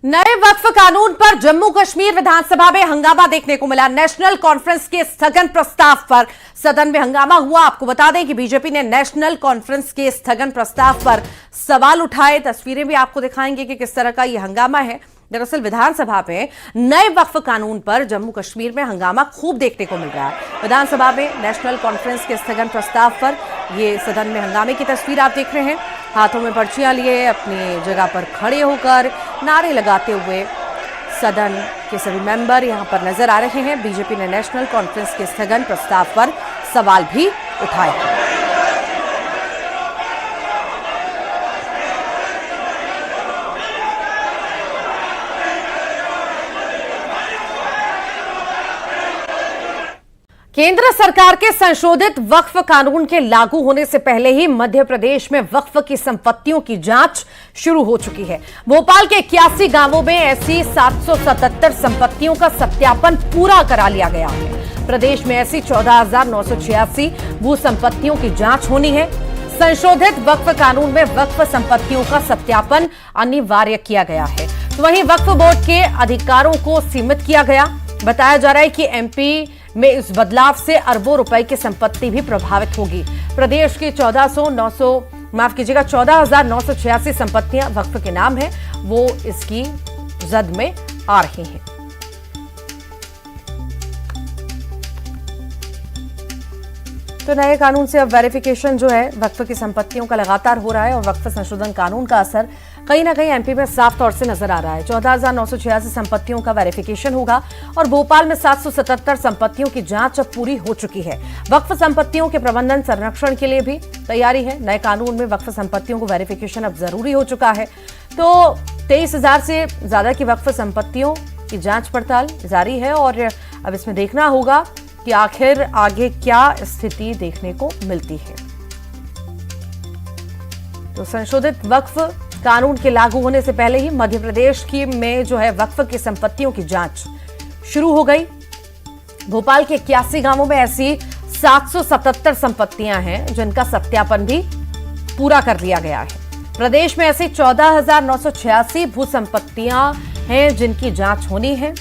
नए वक्फ कानून पर जम्मू कश्मीर विधानसभा में हंगामा देखने को मिला। नेशनल कॉन्फ्रेंस के स्थगन प्रस्ताव पर सदन में हंगामा हुआ। आपको बता दें कि बीजेपी ने नेशनल कॉन्फ्रेंस के स्थगन प्रस्ताव पर सवाल उठाए। तस्वीरें भी आपको दिखाएंगे कि किस तरह का यह हंगामा है। दरअसल विधानसभा में नए वक्फ कानून पर जम्मू कश्मीर में हंगामा खूब देखने को मिल रहा है। विधानसभा में नेशनल कॉन्फ्रेंस के स्थगन प्रस्ताव पर ये सदन में हंगामे की तस्वीर आप देख रहे हैं। हाथों में पर्चियां लिए अपनी जगह पर खड़े होकर नारे लगाते हुए सदन के सभी मेंबर यहां पर नजर आ रहे हैं। बीजेपी ने नेशनल कॉन्फ्रेंस के स्थगन प्रस्ताव पर सवाल भी उठाए। केंद्र सरकार के संशोधित वक्फ कानून के लागू होने से पहले ही मध्य प्रदेश में वक्फ की संपत्तियों की जांच शुरू हो चुकी है। भोपाल के 81 गांवों में ऐसी 777 संपत्तियों का सत्यापन पूरा करा लिया गया है। प्रदेश में ऐसी 14,986 भू संपत्तियों की जांच होनी है। संशोधित वक्फ कानून में वक्फ संपत्तियों का सत्यापन अनिवार्य किया गया है। तो वहीं वक्फ बोर्ड के अधिकारों को सीमित किया गया। बताया जा रहा है कि एमपी में इस बदलाव से अरबों रुपए की संपत्ति भी प्रभावित होगी। प्रदेश की 14,986 संपत्तियां वक्फ के नाम है, वो इसकी जद में आ रही हैं। तो नए कानून से अब वेरिफिकेशन जो है वक्फ की संपत्तियों का लगातार हो रहा है और वक्फ संशोधन कानून का असर कहीं ना कहीं एमपी में साफ तौर से नजर आ रहा है। 14,986 संपत्तियों का वेरिफिकेशन होगा और भोपाल में 777 संपत्तियों की जांच अब पूरी हो चुकी है। वक्फ संपत्तियों के प्रबंधन संरक्षण के लिए भी तैयारी है। नए कानून में वक्फ संपत्तियों को वेरिफिकेशन अब जरूरी हो चुका है। तो 23,000 से ज्यादा की वक्फ संपत्तियों की जांच पड़ताल जारी है और अब इसमें देखना होगा कि आखिर आगे क्या स्थिति देखने को मिलती है। तो संशोधित वक्फ कानून के लागू होने से पहले ही मध्य प्रदेश की में जो है वक्फ की संपत्तियों की जांच शुरू हो गई। भोपाल के 81 गांवों में ऐसी 777 संपत्तियां हैं जिनका सत्यापन भी पूरा कर लिया गया है। प्रदेश में ऐसी 14,986 भू संपत्तियां हैं जिनकी जांच होनी है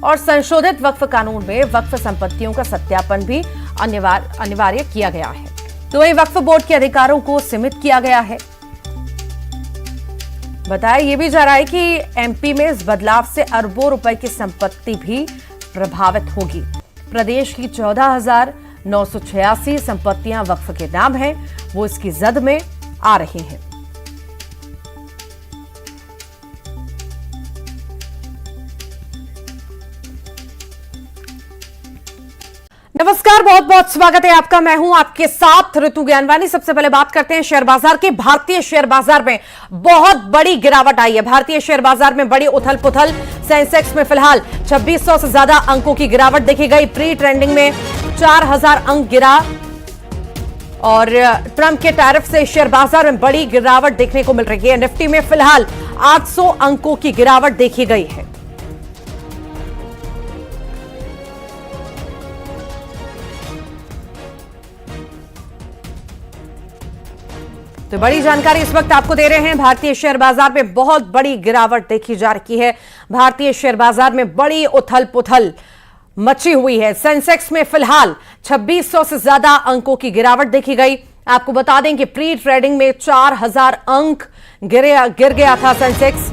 और संशोधित वक्फ कानून में वक्फ संपत्तियों का सत्यापन भी अनिवार्य किया गया है। तो वहीं वक्फ बोर्ड के अधिकारों को सीमित किया गया है। बताया यह भी जा रहा है कि एमपी में इस बदलाव से अरबों रुपए की संपत्ति भी प्रभावित होगी। प्रदेश की 14,986 संपत्तियां वक्फ के नाम हैं, वो इसकी जद में आ रही हैं। नमस्कार, बहुत बहुत स्वागत है आपका। मैं हूं आपके साथ ऋतु ज्ञानवानी। सबसे पहले बात करते हैं शेयर बाजार की। भारतीय शेयर बाजार में बहुत बड़ी गिरावट आई है। भारतीय शेयर बाजार में बड़ी उथल पुथल। सेंसेक्स में फिलहाल 2600 से ज्यादा अंकों की गिरावट देखी गई। प्री ट्रेंडिंग में 4,000 अंक गिरा और ट्रंप के टैरिफ से शेयर बाजार में बड़ी गिरावट देखने को मिल रही है। निफ्टी में फिलहाल 800 अंकों की गिरावट देखी गई है। तो बड़ी जानकारी इस वक्त आपको दे रहे हैं। भारतीय शेयर बाजार में बहुत बड़ी गिरावट देखी जा रही है। भारतीय शेयर बाजार में बड़ी उथल पुथल मची हुई है। सेंसेक्स में फिलहाल 2600 से ज्यादा अंकों की गिरावट देखी गई। आपको बता दें कि प्री ट्रेडिंग में 4,000 अंक गिर गया था सेंसेक्स।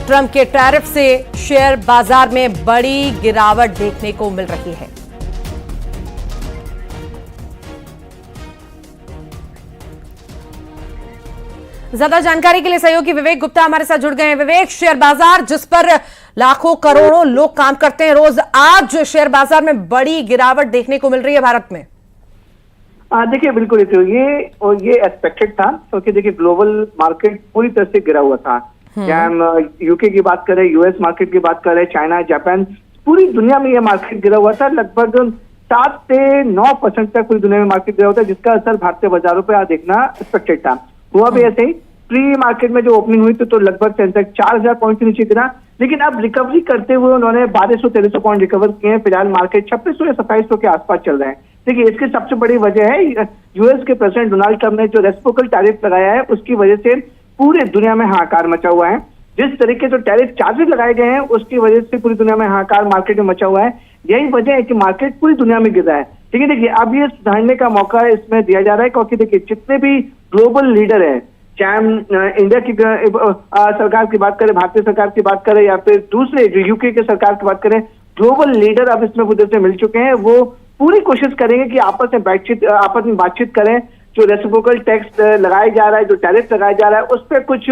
ट्रंप के टैरिफ से शेयर बाजार में बड़ी गिरावट देखने को मिल रही है। ज्यादा जानकारी के लिए सहयोगी विवेक गुप्ता हमारे साथ जुड़ गए हैं। विवेक, शेयर बाजार जिस पर लाखों करोड़ों लोग काम करते हैं रोज, आज शेयर बाजार में बड़ी गिरावट देखने को मिल रही है भारत में। देखिए, बिल्कुल ये एक्सपेक्टेड था क्योंकि देखिए ग्लोबल मार्केट पूरी तरह से गिरा हुआ था। क्या हम यूके की बात करें, यूएस मार्केट की बात करें, चाइना, जापान, पूरी दुनिया में ये मार्केट गिरा हुआ था। लगभग 7 से 9% तक पूरी दुनिया में मार्केट गिरा हुआ था, जिसका असर भारतीय बाजारों पर देखना एक्सपेक्टेड था। हुआ भी ऐसे ही। प्री मार्केट में जो ओपनिंग हुई तो लगभग सेंसेक्स 4,000 पॉइंट के नीचे गिरा, लेकिन अब रिकवरी करते हुए उन्होंने 1200-1300 पॉइंट रिकवर किए हैं। फिलहाल मार्केट 2600 या 2700 के आसपास चल रहे हैं। देखिए, इसकी सबसे बड़ी वजह है यूएस के प्रेसिडेंट डोनाल्ड ट्रंप ने जो रेसिप्रोकल टैरिफ लगाया है, उसकी वजह से पूरे दुनिया में हाहाकार मचा हुआ है। जिस तरीके से टैरिफ चार्जेस लगाए गए हैं उसकी वजह से पूरी दुनिया में हाहाकार मार्केट में मचा हुआ है। यही वजह है कि मार्केट पूरी दुनिया में गिर रहा है। ठीक है, देखिए अब ये सुधारने का मौका इसमें दिया जा रहा है, क्योंकि देखिए जितने भी ग्लोबल लीडर हैं, चाहे हम इंडिया की सरकार की बात करें, भारतीय सरकार की बात करें, या फिर दूसरे जो यूके के सरकार की बात करें, ग्लोबल लीडर अब इसमें उधर से मिल चुके हैं। वो पूरी कोशिश करेंगे कि आपस में बातचीत करें। जो रेसिप्रोकल टैक्स लगाया जा रहा है, जो टैरिफ लगाया जा रहा है, उस पर कुछ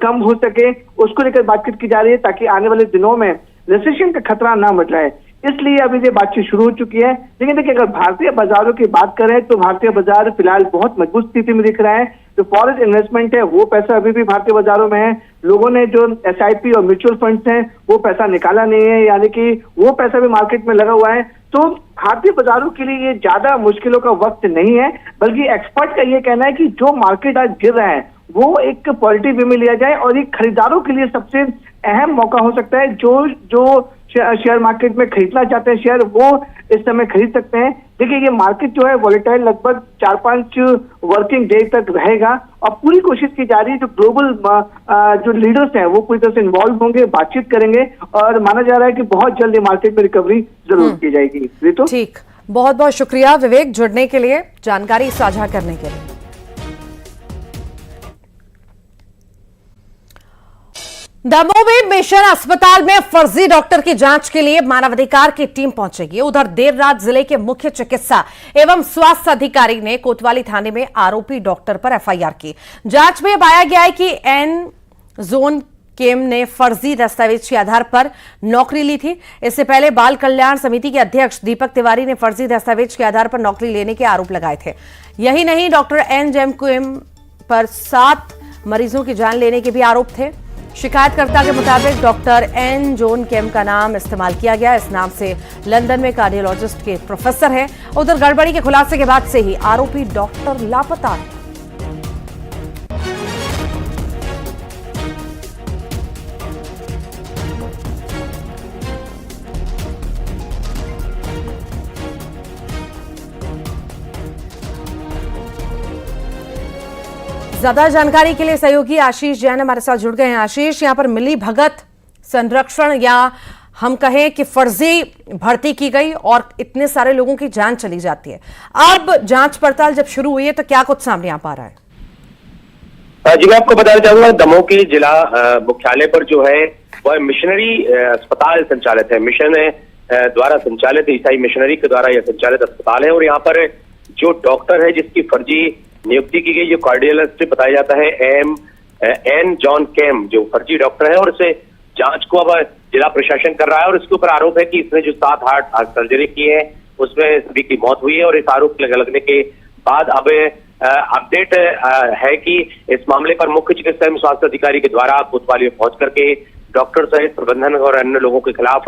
कम हो सके, उसको लेकर बातचीत की जा रही है, ताकि आने वाले दिनों में रिसेशन का खतरा ना मंडराए। इसलिए अभी ये बातचीत शुरू हो चुकी है। लेकिन देखिए, अगर भारतीय बाजारों की बात करें तो भारतीय बाजार फिलहाल बहुत मजबूत स्थिति में दिख रहा है। जो फॉरेन इन्वेस्टमेंट है वो पैसा अभी भी भारतीय बाजारों में है। लोगों ने जो SIP और म्यूचुअल फंड्स हैं वो पैसा निकाला नहीं है, यानी कि वो पैसा भी मार्केट में लगा हुआ है। तो भारतीय बाजारों के लिए ये ज्यादा मुश्किलों का वक्त नहीं है, बल्कि एक्सपर्ट का ये कहना है कि जो मार्केट आज गिर रहा है वो एक पॉजिटिव वे में लिया जाए, और ये खरीदारों के लिए सबसे अहम मौका हो सकता है। जो शेयर मार्केट में खरीदना चाहते हैं शेयर, वो इस समय खरीद सकते हैं। देखिए, ये मार्केट जो है वॉलेटाइल लगभग 4-5 वर्किंग डे तक रहेगा, और पूरी कोशिश की जा रही है जो ग्लोबल जो लीडर्स हैं वो पूरी तरह से इन्वॉल्व होंगे, बातचीत करेंगे, और माना जा रहा है कि बहुत जल्दी मार्केट में रिकवरी जरूर की जाएगी। रितु, ठीक, बहुत बहुत शुक्रिया विवेक, जुड़ने के लिए, जानकारी साझा करने के लिए। दमोह में मिशन अस्पताल में फर्जी डॉक्टर की जांच के लिए मानवाधिकार की टीम पहुंचेगी। उधर देर रात जिले के मुख्य चिकित्सा एवं स्वास्थ्य अधिकारी ने कोतवाली थाने में आरोपी डॉक्टर पर FIR की। जांच में पाया गया है कि एन जोन केम ने फर्जी दस्तावेज के आधार पर नौकरी ली थी। इससे पहले बाल कल्याण समिति के अध्यक्ष दीपक तिवारी ने फर्जी दस्तावेज के आधार पर नौकरी लेने के आरोप लगाए थे। यही नहीं, डॉक्टर एन जेम केम पर 7 मरीजों की जान लेने के भी आरोप थे। शिकायतकर्ता के मुताबिक डॉक्टर एन जोन केम का नाम इस्तेमाल किया गया। इस नाम से लंदन में कार्डियोलॉजिस्ट के प्रोफेसर हैं। उधर गड़बड़ी के खुलासे के बाद से ही आरोपी डॉक्टर लापता है। ज्यादा जानकारी के लिए सहयोगी आशीष जैन हमारे साथ जुड़ गए हैं। आशीष, यहाँ पर मिली भगत, संरक्षण, या हम कहें कि फर्जी भर्ती की गई और इतने सारे लोगों की जान चली जाती है। अब जांच पड़ताल जब शुरू हुई है तो क्या कुछ सामने आ पा रहा है? जी, मैं आपको बताना चाहूंगा, दमोह के जिला मुख्यालय पर जो है वह मिशनरी अस्पताल संचालित है। मिशन द्वारा संचालित, ईसाई मिशनरी के द्वारा यह संचालित अस्पताल है। और यहाँ पर जो डॉक्टर है जिसकी फर्जी नियुक्ति की गई, जो कार्डियोलॉजिस्ट बताया जाता है एन जॉन केम, जो फर्जी डॉक्टर है, और इसे जांच को अब जिला प्रशासन कर रहा है। और इसके ऊपर आरोप है कि इसने जो 7 हार्ट सर्जरी की है उसमें सभी की मौत हुई है। और इस आरोप लगने के बाद अब अपडेट है कि इस मामले पर मुख्य चिकित्सा एवं स्वास्थ्य अधिकारी के द्वारा कोतवाली में पहुंच करके डॉक्टर सहित प्रबंधन और अन्य लोगों के खिलाफ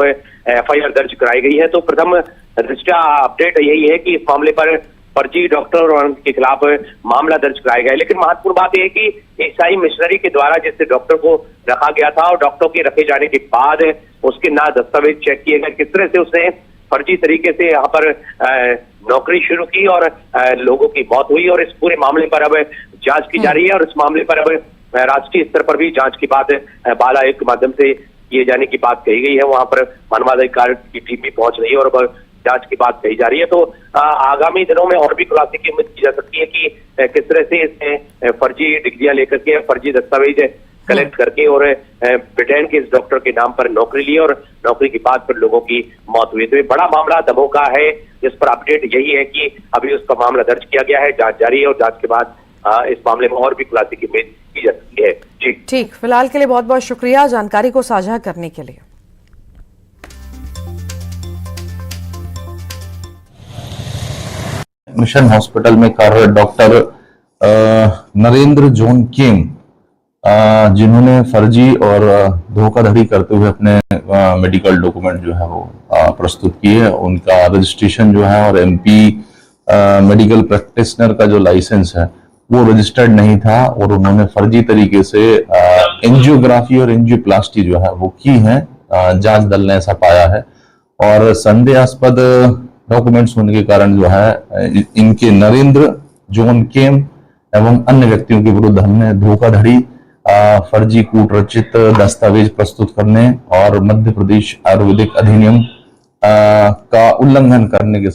FIR दर्ज कराई गई है। तो प्रथम दृष्टया अपडेट यही है कि इस मामले पर फर्जी डॉक्टर और उनके खिलाफ मामला दर्ज कराया गया है। लेकिन महत्वपूर्ण बात यह है कि ईसाई मिशनरी के द्वारा जिससे डॉक्टर को रखा गया था, और डॉक्टर के रखे जाने के बाद उसके ना दस्तावेज चेक किए गए, किस तरह से उसने फर्जी तरीके से यहाँ पर नौकरी शुरू की और लोगों की मौत हुई। और इस पूरे मामले पर अब जांच की जा रही है। और इस मामले पर अब राष्ट्रीय स्तर पर भी जांच की बात बाल आयोग के माध्यम से किए जाने की बात कही गई है। वहां पर मानवाधिकार की टीम भी पहुंच रही है और जांच की बात कही जा रही है। तो आगामी दिनों में और भी खुलासे की उम्मीद की जा सकती है कि किस तरह से इसने फर्जी डिग्रियां लेकर के, फर्जी दस्तावेज कलेक्ट करके और ब्रिटेन के इस डॉक्टर के नाम पर नौकरी ली, और नौकरी के बाद फिर लोगों की मौत हुई। तो ये बड़ा मामला दमोह का है, जिस पर अपडेट यही है कि अभी उसका मामला दर्ज किया गया है, जांच जारी है, और जांच के बाद इस मामले में और भी खुलासे की उम्मीद की जा सकती है। जी ठीक, फिलहाल के लिए बहुत बहुत शुक्रिया जानकारी को साझा करने के लिए। मिशन हॉस्पिटल में कार्यरत डॉक्टर नरेंद्र जोन केम, जिन्होंने फर्जी और धोखाधड़ी करते हुए अपने मेडिकल डॉक्यूमेंट जो है वो प्रस्तुत किए, उनका रजिस्ट्रेशन जो है और MP मेडिकल प्रैक्टिशनर का जो लाइसेंस है वो रजिस्टर्ड नहीं था, और उन्होंने फर्जी तरीके से एंजियोग्राफी और एंजियोप्लास्टी जो है वो की है। जांच दल ने ऐसा पाया है, और संदेहास्पद डॉक्यूमेंट्स होने के कारण जो है इनके नरेंद्र जोन केम एवं अन्य व्यक्तियों के विरुद्ध हमने धोखाधड़ी फर्जी कूटरचित दस्तावेज प्रस्तुत करने और मध्य प्रदेश आयुर्वेदिक अधिनियम का उल्लंघन करने के